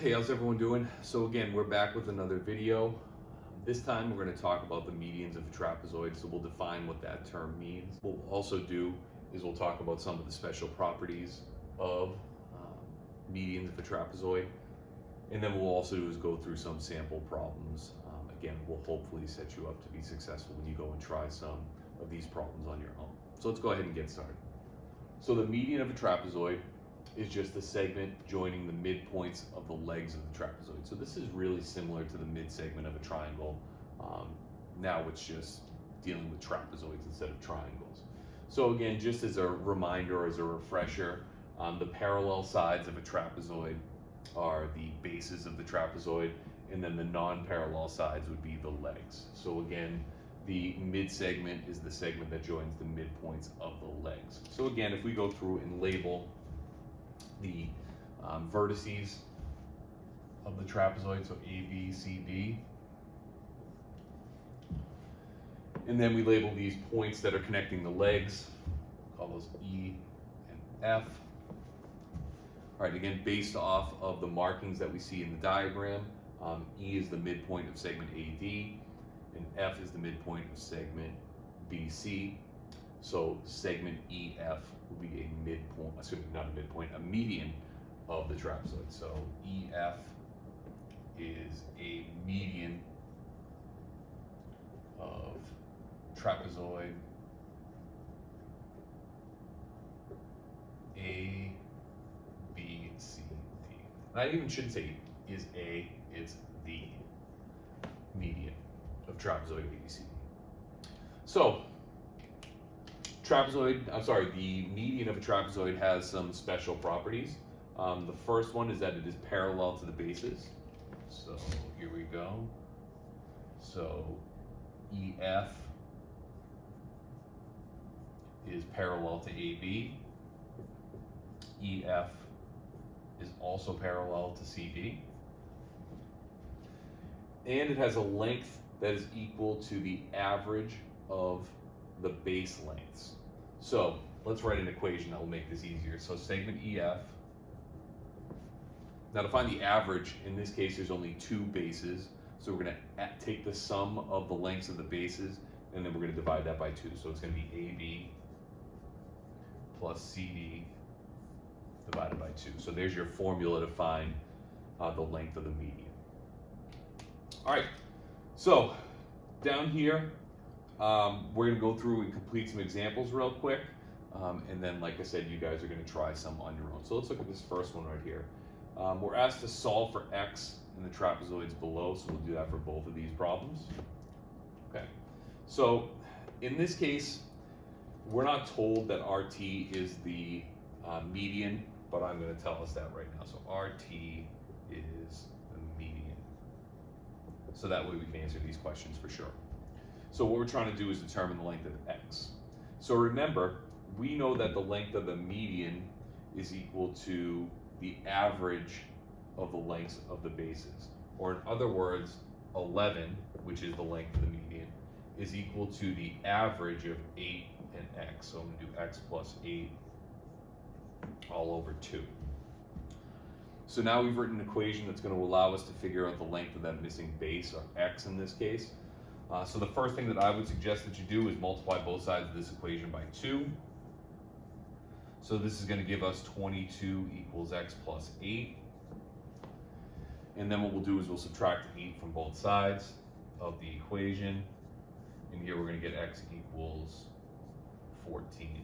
Hey, how's everyone doing? So again, we're back with another video. This time we're going to talk about the medians of a trapezoid, so we'll define what that term means. What we'll also do is we'll talk about some of the special properties of medians of a trapezoid, and then what we'll also do is go through some sample problems. Again, we'll hopefully set you up to be successful when you go and try some of these problems on your own. So let's go ahead and get started. So the median of a trapezoid is just the segment joining the midpoints of the legs of the trapezoid. So this is really similar to the mid segment of a triangle. Now it's just dealing with trapezoids instead of triangles. So again, just as a reminder, as a refresher, the parallel sides of a trapezoid are the bases of the trapezoid, and then the non-parallel sides would be the legs. So again, the mid segment is the segment that joins the midpoints of the legs. So again, if we go through and label the vertices of the trapezoid, so A, B, C, D. And then we label these points that are connecting the legs, call those E and F. All right, again, based off of the markings that we see in the diagram, E is the midpoint of segment AD, and F is the midpoint of segment BC. So segment EF will be a midpoint, not a midpoint, a median of the trapezoid. So EF is a median of trapezoid A, B, C, D. And I even shouldn't say is A, it's the median of trapezoid A, B, C, D. So the median of a trapezoid has some special properties. The first one is that it is parallel to the bases. So here we go. So EF is parallel to AB. EF is also parallel to CD. And it has a length that is equal to the average of the base lengths. So let's write an equation that will make this easier. So segment EF, now to find the average, in this case there's only two bases, so we're going to take the sum of the lengths of the bases and then we're going to divide that by 2. So it's going to be AB plus CD divided by 2. So there's your formula to find the length of the median. All right, so down here we're going to go through and complete some examples real quick, and then like I said, you guys are going to try some on your own. So let's look at this first one right here. We're asked to solve for x in the trapezoids below, so we'll do that for both of these problems. Okay, so in this case we're not told that RT is the median, but I'm going to tell us that right now. So RT is the median, so that way we can answer these questions for sure. So what we're trying to do is determine the length of x. So remember, we know that the length of the median is equal to the average of the lengths of the bases. Or in other words, 11, which is the length of the median, is equal to the average of 8 and x. So I'm going to do x plus 8 all over 2. So now we've written an equation that's going to allow us to figure out the length of that missing base, or x in this case. So the first thing that I would suggest that you do is multiply both sides of this equation by 2. So this is going to give us 22 equals x plus 8. And then what we'll do is we'll subtract 8 from both sides of the equation. And here we're going to get x equals 14.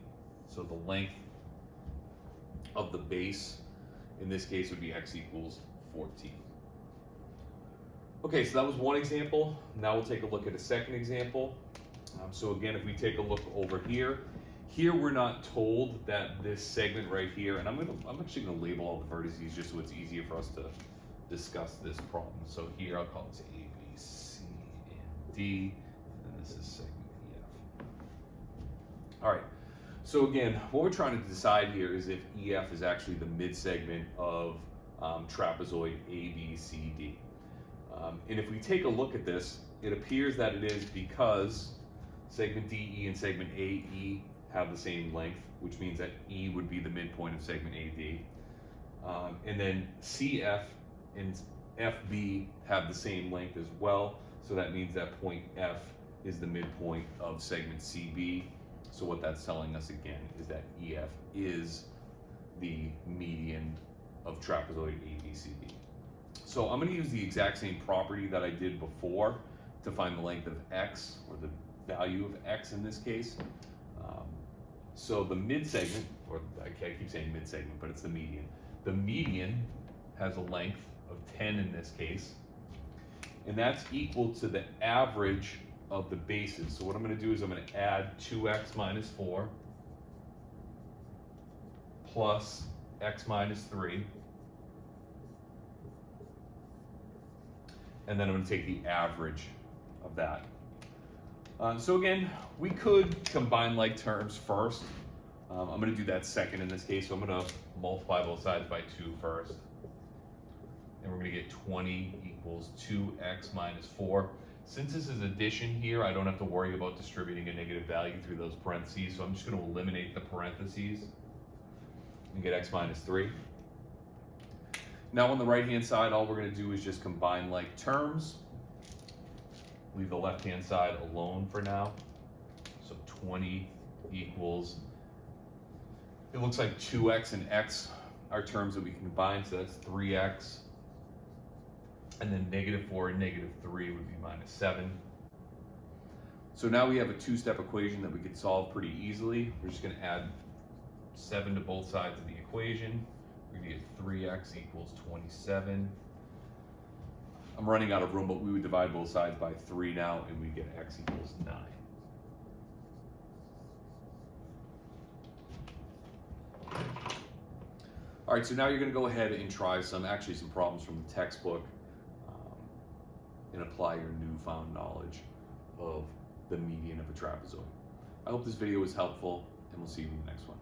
So the length of the base in this case would be x equals 14. Okay, so that was one example. Now we'll take a look at a second example. So again, if we take a look over here, we're not told that this segment right here, and I'm actually gonna label all the vertices just so it's easier for us to discuss this problem. So here I'll call it A, B, C, and D, and this is segment EF. All right, so again, what we're trying to decide here is if EF is actually the mid-segment of trapezoid ABCD. And if we take a look at this, it appears that it is because segment DE and segment AE have the same length, which means that E would be the midpoint of segment AD. And then CF and FB have the same length as well. So that means that point F is the midpoint of segment CB. So what that's telling us again is that EF is the median of trapezoid ABCD. So I'm going to use the exact same property that I did before to find the length of X, or the value of X in this case. So the mid-segment, or I keep saying mid-segment, but it's the median. The median has a length of 10 in this case, and that's equal to the average of the bases. So what I'm going to do is I'm going to add 2x minus 4 plus x minus 3, and then I'm going to take the average of that. So again, we could combine like terms first. I'm going to do that second in this case, so I'm going to multiply both sides by 2 first. And we're going to get 20 equals 2x minus 4. Since this is addition here, I don't have to worry about distributing a negative value through those parentheses, so I'm just going to eliminate the parentheses and get x minus 3. Now on the right-hand side, all we're going to do is just combine like terms. Leave the left-hand side alone for now. So 20 equals, it looks like 2x and x are terms that we can combine, so that's 3x. And then negative 4 and negative 3 would be minus 7. So now we have a two-step equation that we could solve pretty easily. We're just going to add 7 to both sides of the equation. We're going to get 3x equals 27. I'm running out of room, but we would divide both sides by 3 now, and we get x equals 9. All right, so now you're going to go ahead and try some problems from the textbook and apply your newfound knowledge of the median of a trapezoid. I hope this video was helpful, and we'll see you in the next one.